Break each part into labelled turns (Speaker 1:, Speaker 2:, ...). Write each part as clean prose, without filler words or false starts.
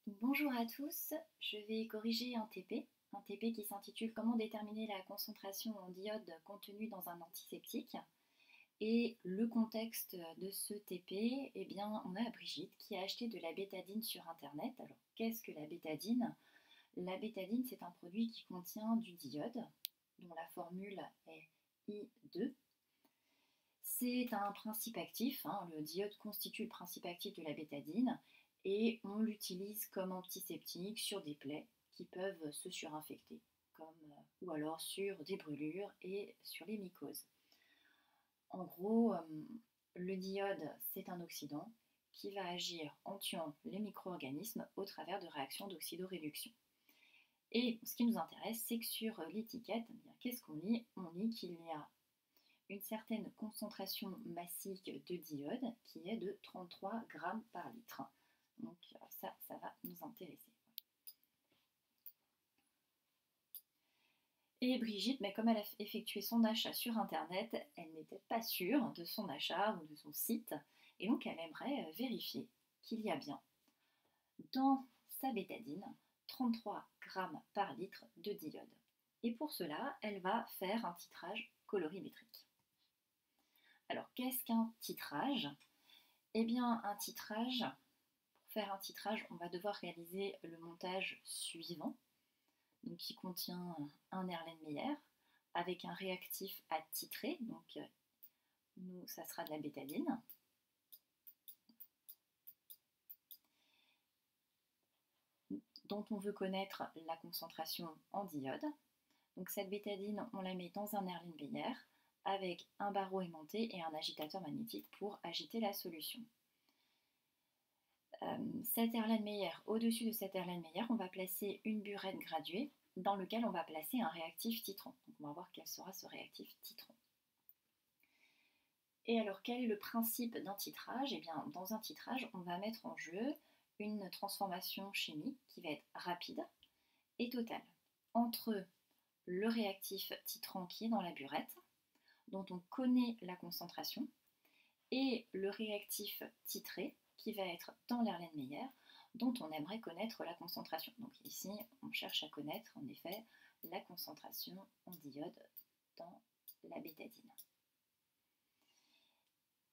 Speaker 1: Bonjour à tous, je vais corriger un TP qui s'intitule Comment déterminer la concentration en diode contenue dans un antiseptique. Et le contexte de ce TP, eh bien, on a Brigitte qui a acheté de la bétadine sur Internet. Alors, qu'est-ce que la bétadine? La bétadine, c'est un produit qui contient du diode, dont la formule est I2. C'est un principe actif, hein, le diode constitue le principe actif de la bétadine et on l'utilise comme antiseptique sur des plaies qui peuvent se surinfecter, ou alors sur des brûlures et sur les mycoses. En gros, le diode, c'est un oxydant qui va agir en tuant les micro-organismes au travers de réactions d'oxydoréduction. Et ce qui nous intéresse, c'est que sur l'étiquette, qu'est-ce qu'on lit? On lit qu'il y a une certaine concentration massique de diode qui est de 33 grammes par litre. Donc ça va nous intéresser. Et Brigitte, mais comme elle a effectué son achat sur Internet, elle n'était pas sûre de son achat ou de son site, et donc elle aimerait vérifier qu'il y a bien dans sa bétadine 33 grammes par litre de diode. Et pour cela, elle va faire un titrage colorimétrique. Alors, qu'est-ce qu'un titrage? Eh bien, un titrage, pour faire un titrage, on va devoir réaliser le montage suivant, donc qui contient un Erlenmeyer avec un réactif à titrer, donc nous, ça sera de la bétadine. Dont on veut connaître la concentration en diode. Donc cette bétadine, on la met dans un Erlenmeyer avec un barreau aimanté et un agitateur magnétique pour agiter la solution. Cet Erlenmeyer, au-dessus de cet Erlenmeyer, on va placer une burette graduée dans laquelle on va placer un réactif titrant. Donc on va voir quel sera ce réactif titrant. Et alors quel est le principe d'un titrage? Eh bien dans un titrage, on va mettre en jeu une transformation chimique qui va être rapide et totale entre le réactif titrant qui est dans la burette, dont on connaît la concentration, et le réactif titré qui va être dans l'Erlenmeyer, dont on aimerait connaître la concentration. Donc ici, on cherche à connaître en effet la concentration en diode dans la bétadine.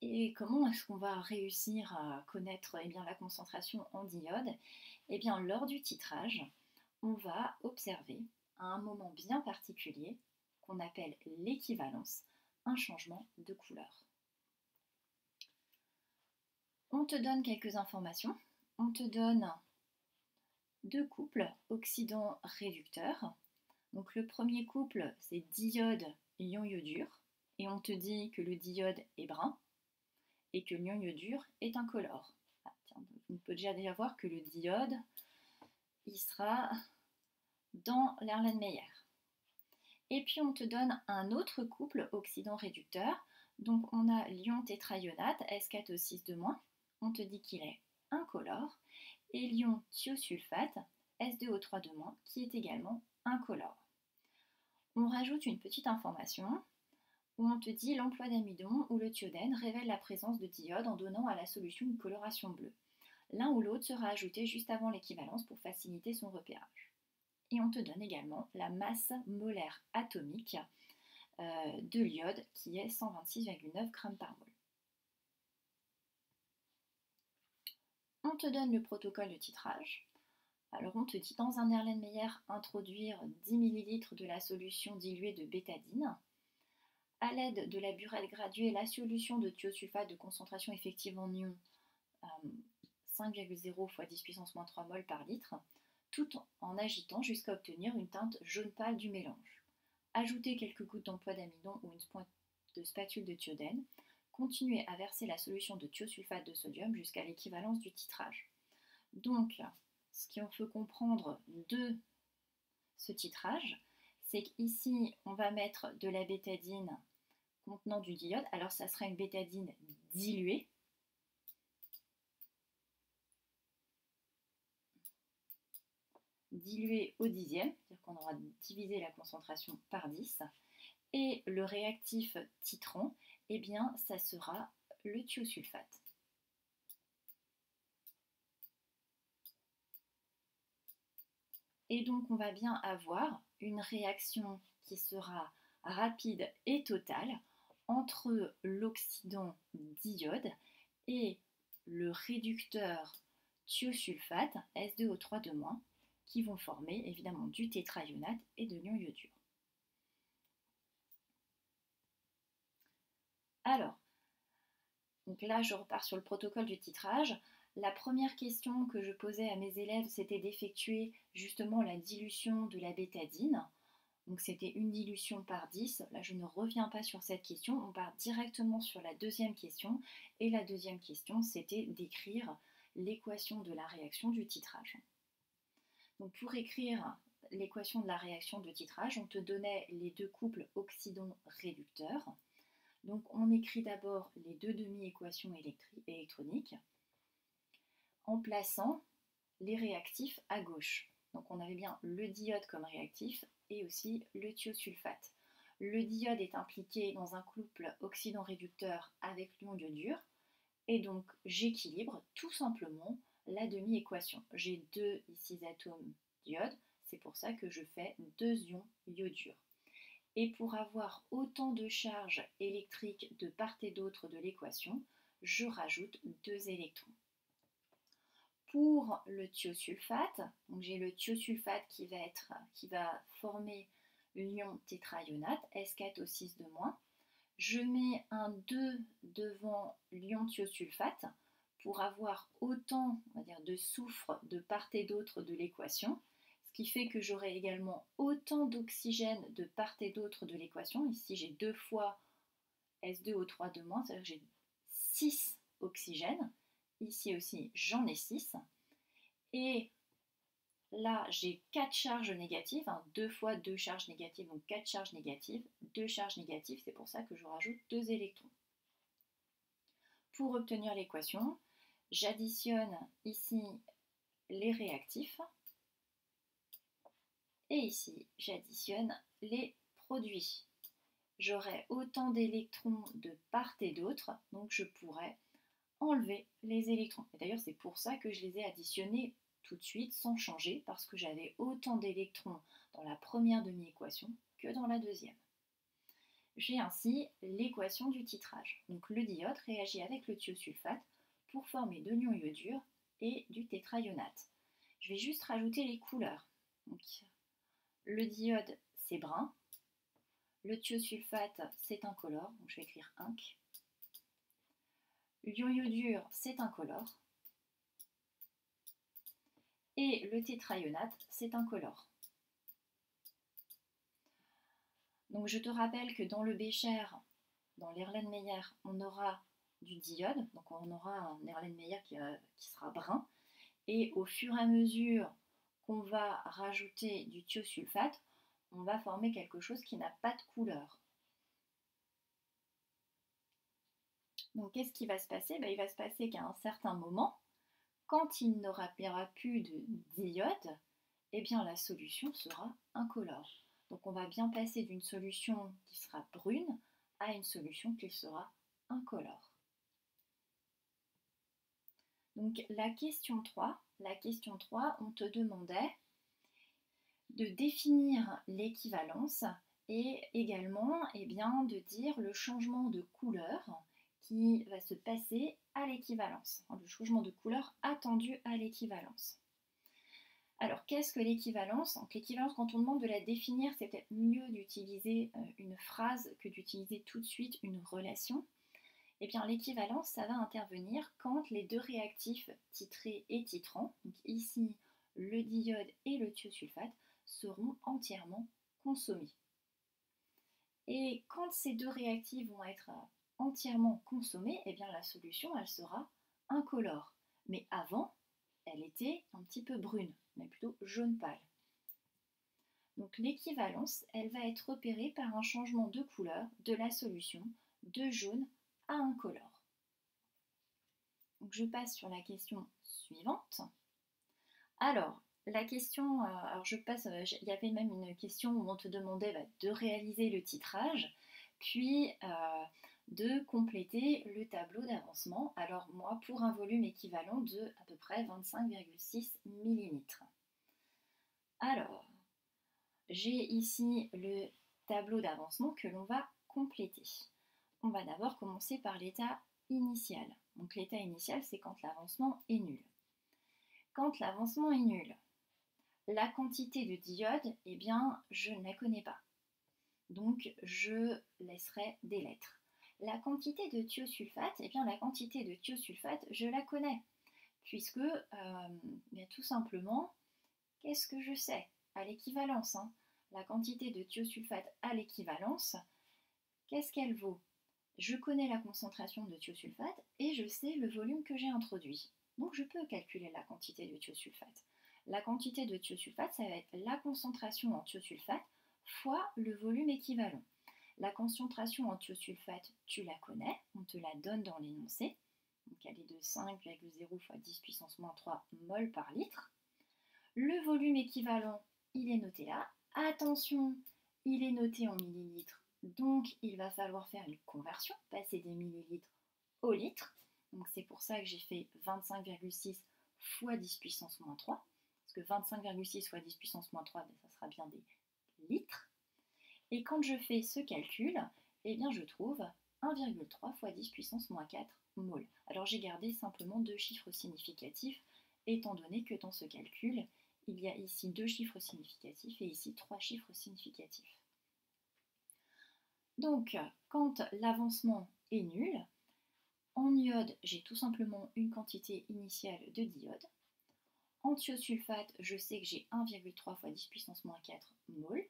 Speaker 1: Et comment est-ce qu'on va réussir à connaître la concentration en diode? Eh bien, lors du titrage, on va observer à un moment bien particulier, qu'on appelle l'équivalence, un changement de couleur. On te donne quelques informations. On te donne deux couples oxydant-réducteurs. Donc le premier couple, c'est diode-ion iodure. Et on te dit que le diode est brun et que l'ion iodure est incolore. Ah, tiens, on peut déjà voir que le diode, il sera dans l'Erlenmeyer. Et puis on te donne un autre couple oxydant-réducteur. Donc on a l'ion tétraïonate, S4O6-. On te dit qu'il est incolore. Et l'ion thiosulfate, S2O3-, qui est également incolore. On rajoute une petite information où on te dit l'emploi d'amidon ou le thiodène révèle la présence de diode en donnant à la solution une coloration bleue. L'un ou l'autre sera ajouté juste avant l'équivalence pour faciliter son repérage. Et on te donne également la masse molaire atomique de l'iode qui est 126,9 g par mol. On te donne le protocole de titrage. Alors on te dit dans un Erlenmeyer introduire 10 ml de la solution diluée de bétadine. À l'aide de la burette graduée, la solution de thiosulfate de concentration effective en ion 5,0 x 10 puissance moins 3 mol par litre, tout en agitant jusqu'à obtenir une teinte jaune pâle du mélange. Ajoutez quelques gouttes d'emploi d'amidon ou une pointe de spatule de thiodène. Continuez à verser la solution de thiosulfate de sodium jusqu'à l'équivalence du titrage. Donc, ce qu'on peut comprendre de ce titrage, c'est qu'ici, on va mettre de la bétadine contenant du diode. Alors, ça sera une bétadine diluée. Diluée au dixième, c'est-à-dire qu'on aura divisé la concentration par 10. Et le réactif titrant, eh bien, ça sera le thiosulfate. Et donc on va bien avoir une réaction qui sera rapide et totale entre l'oxydant d'iode et le réducteur thiosulfate, S2O3 qui vont former évidemment du tétraionate et de l'ion iodure. Alors, donc là je repars sur le protocole du titrage. La première question que je posais à mes élèves, c'était d'effectuer justement la dilution de la bétadine. Donc c'était une dilution par 10. Là, je ne reviens pas sur cette question. On part directement sur la deuxième question. Et la deuxième question, c'était d'écrire l'équation de la réaction du titrage. Donc pour écrire l'équation de la réaction de titrage, on te donnait les deux couples oxydant-réducteurs. Donc on écrit d'abord les deux demi-équations électroniques en plaçant les réactifs à gauche. Donc on avait bien le diode comme réactif et aussi le thiosulfate. Le diode est impliqué dans un couple oxydant-réducteur avec l'ion iodure et donc j'équilibre tout simplement la demi-équation. J'ai deux ici atomes d'iode, c'est pour ça que je fais deux ions iodure. Et pour avoir autant de charges électriques de part et d'autre de l'équation, je rajoute deux électrons. Pour le thiosulfate, donc j'ai le thiosulfate qui va former l'ion tétraionate, S4O6-. Je mets un 2 devant l'ion thiosulfate pour avoir autant, on va dire, de soufre de part et d'autre de l'équation, ce qui fait que j'aurai également autant d'oxygène de part et d'autre de l'équation. Ici j'ai 2 fois S2O3 de moins, c'est-à-dire que j'ai 6 oxygènes. Ici aussi, j'en ai 6. Et là, j'ai 4 charges négatives, 2 fois 2 charges négatives, donc 4 charges négatives. 2 charges négatives, c'est pour ça que je rajoute 2 électrons. Pour obtenir l'équation, j'additionne ici les réactifs. Et ici, j'additionne les produits. J'aurai autant d'électrons de part et d'autre, donc je pourrais enlever les électrons. Et d'ailleurs, c'est pour ça que je les ai additionnés tout de suite sans changer, parce que j'avais autant d'électrons dans la première demi-équation que dans la deuxième. J'ai ainsi l'équation du titrage. Donc le diode réagit avec le thiosulfate pour former de l'ion iodure et du tétraionate. Je vais juste rajouter les couleurs. Donc, le diode, c'est brun. Le thiosulfate, c'est incolore. Donc je vais écrire inc. L'ion iodure, c'est incolore. Et le tétraionate, c'est incolore. Donc je te rappelle que dans le bécher, dans l'Erlenmeyer, on aura du diode, donc on aura un Erlenmeyer qui sera brun, et au fur et à mesure qu'on va rajouter du thiosulfate, on va former quelque chose qui n'a pas de couleur. Donc qu'est-ce qui va se passer? Il va se passer qu'à un certain moment, quand il n'aura plus de diode, eh bien la solution sera incolore. Donc on va bien passer d'une solution qui sera brune à une solution qui sera incolore. Donc la question 3, on te demandait de définir l'équivalence et également de dire le changement de couleur qui va se passer à l'équivalence, le changement de couleur attendu à l'équivalence. Alors, qu'est-ce que l'équivalence? L'équivalence, quand on demande de la définir, c'est peut-être mieux d'utiliser une phrase que d'utiliser tout de suite une relation. Eh bien, l'équivalence, ça va intervenir quand les deux réactifs titrés et titrants, donc ici le diode et le thiosulfate, seront entièrement consommés. Et quand ces deux réactifs vont être entièrement consommés, eh bien la solution, elle sera incolore. Mais avant, elle était un petit peu brune, mais plutôt jaune pâle. Donc l'équivalence, elle va être repérée par un changement de couleur de la solution de jaune à incolore. Donc je passe sur la question suivante. Alors, la question, il y avait même une question où on te demandait de réaliser le titrage, puis de compléter le tableau d'avancement. Alors moi, pour un volume équivalent de à peu près 25,6 mm. Alors, j'ai ici le tableau d'avancement que l'on va compléter. On va d'abord commencer par l'état initial. Donc l'état initial, c'est quand l'avancement est nul. Quand l'avancement est nul, la quantité de diodes, eh bien, je ne la connais pas. Donc, je laisserai des lettres. La quantité de thiosulfate, eh bien, la quantité de thiosulfate, je la connais. Puisque, bien, tout simplement, qu'est-ce que je sais? À l'équivalence, hein. La quantité de thiosulfate à l'équivalence, qu'est-ce qu'elle vaut? Je connais la concentration de thiosulfate et je sais le volume que j'ai introduit. Donc je peux calculer la quantité de thiosulfate. La quantité de thiosulfate, ça va être la concentration en thiosulfate fois le volume équivalent. La concentration en thiosulfate, tu la connais, on te la donne dans l'énoncé. Donc elle est de 5,0 fois 10 puissance moins 3 mol par litre. Le volume équivalent, il est noté là. Attention, il est noté en millilitres. Donc, il va falloir faire une conversion, passer des millilitres au litre. Donc, c'est pour ça que j'ai fait 25,6 fois 10 puissance moins 3. Parce que 25,6 fois 10 puissance moins 3, ben, ça sera bien des litres. Et quand je fais ce calcul, eh bien, je trouve 1,3 fois 10 puissance moins 4 mol. Alors, j'ai gardé simplement deux chiffres significatifs, étant donné que dans ce calcul, il y a ici deux chiffres significatifs et ici trois chiffres significatifs. Donc, quand l'avancement est nul, en iode, j'ai tout simplement une quantité initiale de d'iode. En thiosulfate, je sais que j'ai 1,3 fois 10 puissance moins 4 mol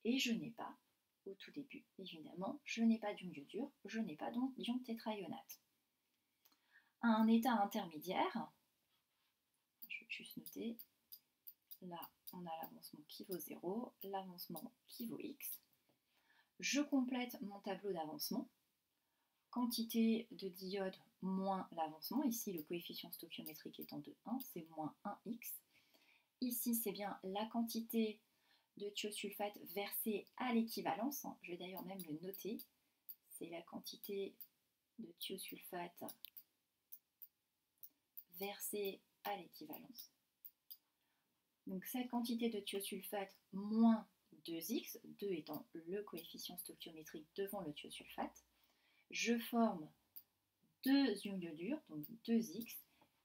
Speaker 1: et je n'ai pas, au tout début évidemment, je n'ai pas d'ion dur, je n'ai pas d'ion tétraïonate. À un état intermédiaire, je vais juste noter, là on a l'avancement qui vaut 0, l'avancement qui vaut x. Je complète mon tableau d'avancement. Quantité de d'iode moins l'avancement. Ici, le coefficient stoichiométrique étant de 1, c'est moins 1x. Ici, c'est bien la quantité de thiosulfate versée à l'équivalence. Je vais d'ailleurs même le noter. C'est la quantité de thiosulfate versée à l'équivalence. Donc cette quantité de thiosulfate moins 2x, 2 étant le coefficient stoichiométrique devant le thiosulfate, je forme deux ions iodures, donc 2x,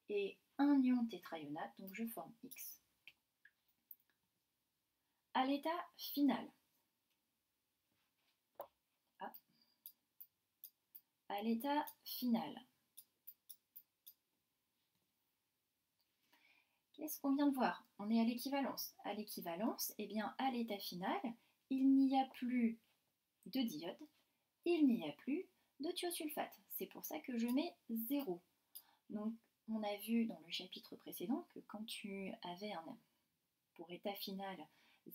Speaker 1: et un ion tétraïonate, donc je forme x. À l'état final, qu'est-ce qu'on vient de voir? On est à l'équivalence. À l'équivalence, eh bien, à l'état final, il n'y a plus de d'iode, il n'y a plus de thiosulfate. C'est pour ça que je mets 0. Donc, on a vu dans le chapitre précédent que quand tu avais pour état final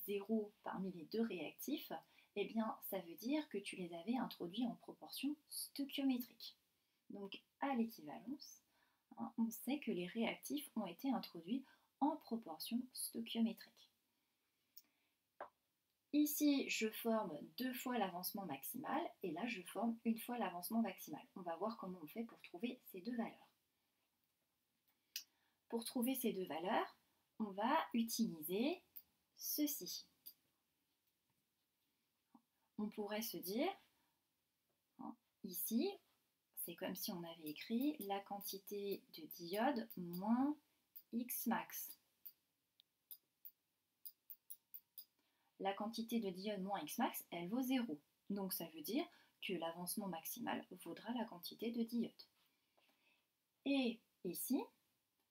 Speaker 1: 0 parmi les deux réactifs, eh bien, ça veut dire que tu les avais introduits en proportion stoichiométrique. Donc, à l'équivalence, on sait que les réactifs ont été introduits en proportion stoichiométrique. Ici, je forme 2 fois l'avancement maximal et là, je forme 1 fois l'avancement maximal. On va voir comment on fait pour trouver ces deux valeurs. Pour trouver ces deux valeurs, on va utiliser ceci. On pourrait se dire, ici, c'est comme si on avait écrit la quantité de d'iode moins X max. La quantité de d'iode moins X max, elle vaut 0. Donc ça veut dire que l'avancement maximal vaudra la quantité de d'iode. Et ici,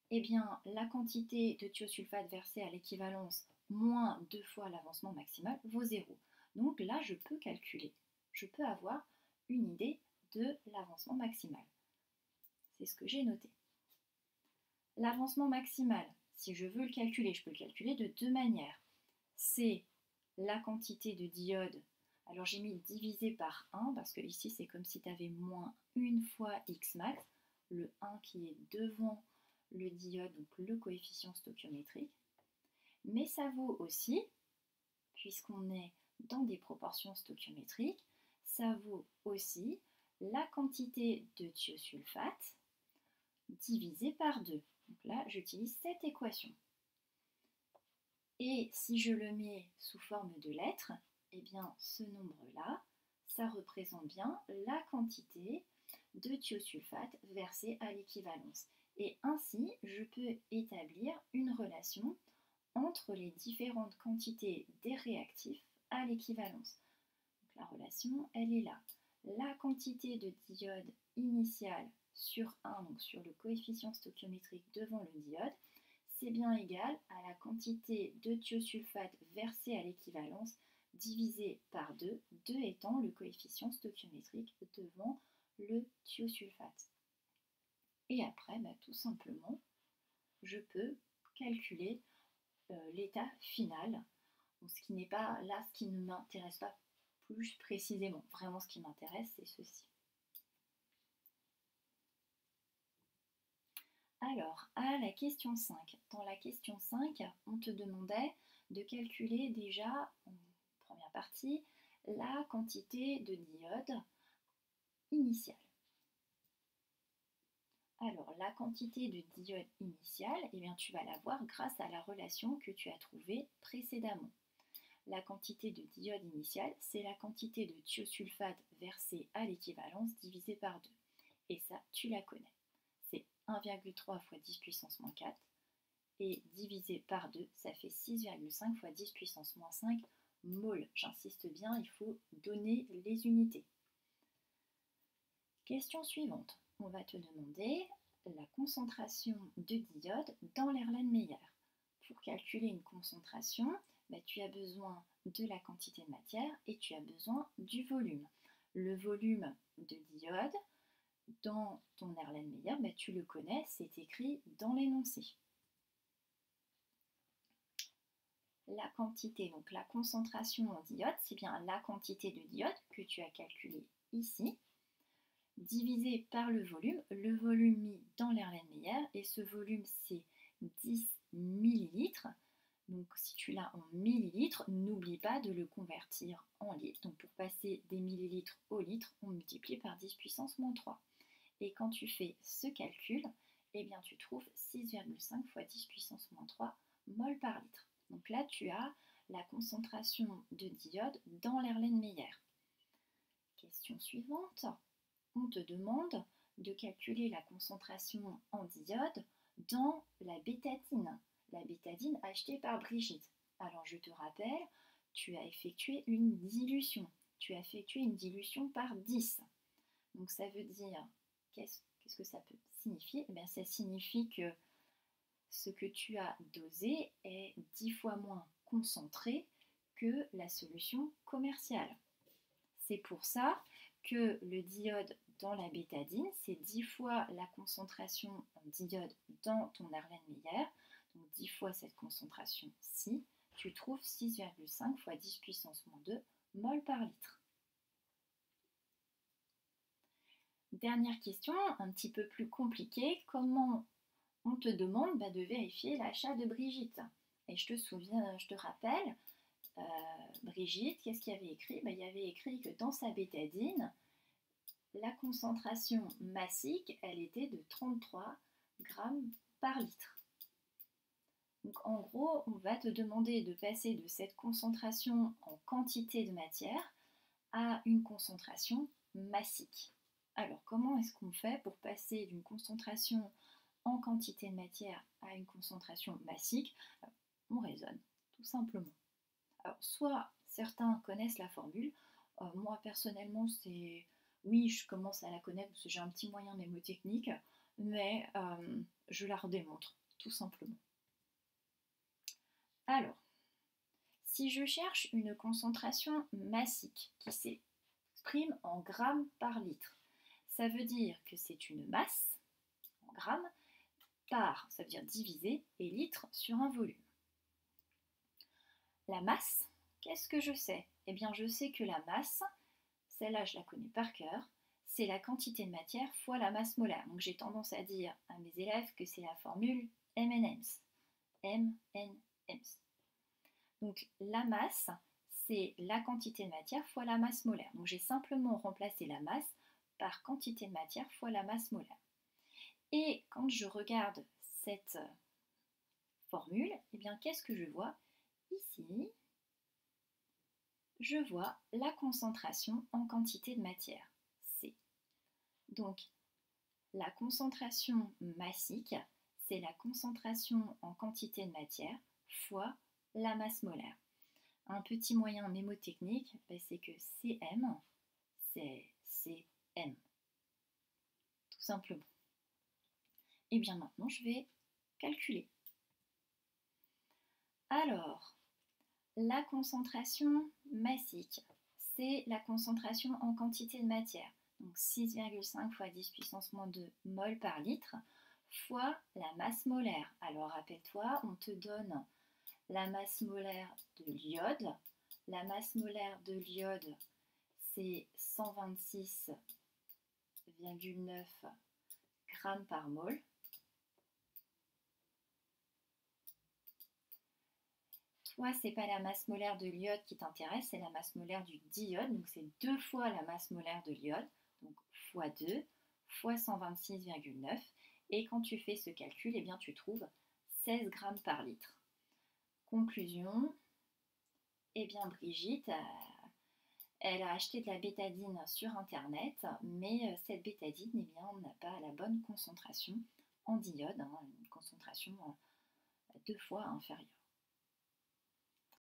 Speaker 1: eh bien, la quantité de thiosulfate versée à l'équivalence moins 2 fois l'avancement maximal vaut 0. Donc là, je peux calculer. Je peux avoir une idée de l'avancement maximal. C'est ce que j'ai noté. L'avancement maximal, si je veux le calculer, je peux le calculer de deux manières. C'est la quantité de d'iode. Alors j'ai mis divisé par 1 parce que ici c'est comme si tu avais moins 1 fois X max, le 1 qui est devant le d'iode, donc le coefficient stoichiométrique. Mais ça vaut aussi, puisqu'on est dans des proportions stoichiométriques, ça vaut aussi la quantité de thiosulfate divisé par 2. Donc là, j'utilise cette équation. Et si je le mets sous forme de lettres, eh bien ce nombre-là, ça représente bien la quantité de thiosulfate versée à l'équivalence. Et ainsi, je peux établir une relation entre les différentes quantités des réactifs à l'équivalence. La relation, elle est là. La quantité de d'iode initiale sur 1, donc sur le coefficient stoichiométrique devant le diode, c'est bien égal à la quantité de thiosulfate versée à l'équivalence divisé par 2, 2 étant le coefficient stoichiométrique devant le thiosulfate. Et après, tout simplement, je peux calculer l'état final, ce qui n'est pas là, ce qui ne m'intéresse pas plus précisément. Vraiment, ce qui m'intéresse, c'est ceci. Alors, à la question 5. Dans la question 5, on te demandait de calculer déjà, en première partie, la quantité de d'iode initiale. Alors, la quantité de d'iode initiale, eh bien, tu vas l'avoir grâce à la relation que tu as trouvée précédemment. La quantité de d'iode initiale, c'est la quantité de thiosulfate versée à l'équivalence divisée par 2. Et ça, tu la connais. C'est 1,3 fois 10 puissance moins 4. Et divisé par 2, ça fait 6,5 fois 10 puissance moins 5 mol. J'insiste bien, il faut donner les unités. Question suivante. On va te demander la concentration de d'iode dans l'Erlenmeyer. Pour calculer une concentration, tu as besoin de la quantité de matière et tu as besoin du volume. Le volume de d'iode, dans ton Erlenmeyer, tu le connais, c'est écrit dans l'énoncé. La quantité, donc la concentration en d'iode, c'est bien la quantité de d'iode que tu as calculée ici, divisé par le volume mis dans l'Erlenmeyer, et ce volume c'est 10 millilitres. Donc si tu l'as en millilitres, n'oublie pas de le convertir en litres. Donc pour passer des millilitres au litre, on multiplie par 10 puissance moins 3. Et quand tu fais ce calcul, eh bien tu trouves 6,5 fois 10 puissance moins 3 mol par litre. Donc là tu as la concentration de d'iode dans l'Erlenmeyer. Question suivante. On te demande de calculer la concentration en d'iode dans la bétadine. La bétadine achetée par Brigitte. Alors je te rappelle, tu as effectué une dilution. Tu as effectué une dilution par 10. Donc ça veut dire, qu'est-ce que ça peut signifier? Eh bien, ça signifie que ce que tu as dosé est 10 fois moins concentré que la solution commerciale. C'est pour ça que le d'iode dans la bétadine, c'est 10 fois la concentration en d'iode dans ton Erlenmeyer, donc 10 fois cette concentration-ci, tu trouves 6,5 fois 10 puissance moins 2 mol par litre. Dernière question, un petit peu plus compliquée, comment on te demande de vérifier l'achat de Brigitte? Et je te rappelle, Brigitte, qu'est-ce qu'il y avait écrit? Il y avait écrit que dans sa bétadine, la concentration massique, elle était de 33 grammes par litre. Donc en gros, on va te demander de passer de cette concentration en quantité de matière à une concentration massique. Alors comment est-ce qu'on fait pour passer d'une concentration en quantité de matière à une concentration massique? On raisonne, tout simplement. Alors soit certains connaissent la formule, moi personnellement c'est... Oui, je commence à la connaître parce que j'ai un petit moyen mnémotechnique, mais je la redémontre, tout simplement. Alors, si je cherche une concentration massique qui s'exprime en grammes par litre, ça veut dire que c'est une masse en grammes par, ça veut dire divisé, et litre sur un volume. La masse, qu'est-ce que je sais? Eh bien, je sais que la masse, celle-là je la connais par cœur, c'est la quantité de matière fois la masse molaire. Donc j'ai tendance à dire à mes élèves que c'est la formule M&M's. M&M's. Donc la masse, c'est la quantité de matière fois la masse molaire. Donc j'ai simplement remplacé la masse par quantité de matière fois la masse molaire. Et quand je regarde cette formule, eh bien qu'est-ce que je vois? ici, je vois la concentration en quantité de matière, C. Donc, la concentration massique, c'est la concentration en quantité de matière fois la masse molaire. Un petit moyen mémotechnique, c'est que Cm, c'est Cm, tout simplement. Et bien maintenant, je vais calculer. Alors, la concentration massique, c'est la concentration en quantité de matière. Donc 6,5 fois 10 puissance moins 2 mol par litre fois la masse molaire. Alors rappelle-toi, on te donne la masse molaire de l'iode. La masse molaire de l'iode, c'est 126,9 grammes par mol. Toi, c'est pas la masse molaire de l'iode qui t'intéresse, c'est la masse molaire du diode. Donc c'est 2 fois la masse molaire de l'iode, donc fois 2, fois 126,9. Et quand tu fais ce calcul, eh bien, tu trouves 16 grammes par litre. Conclusion, eh bien Brigitte, elle a acheté de la bétadine sur internet, mais cette bétadine, eh bien, n'a pas la bonne concentration en diode, une concentration 2 fois inférieure.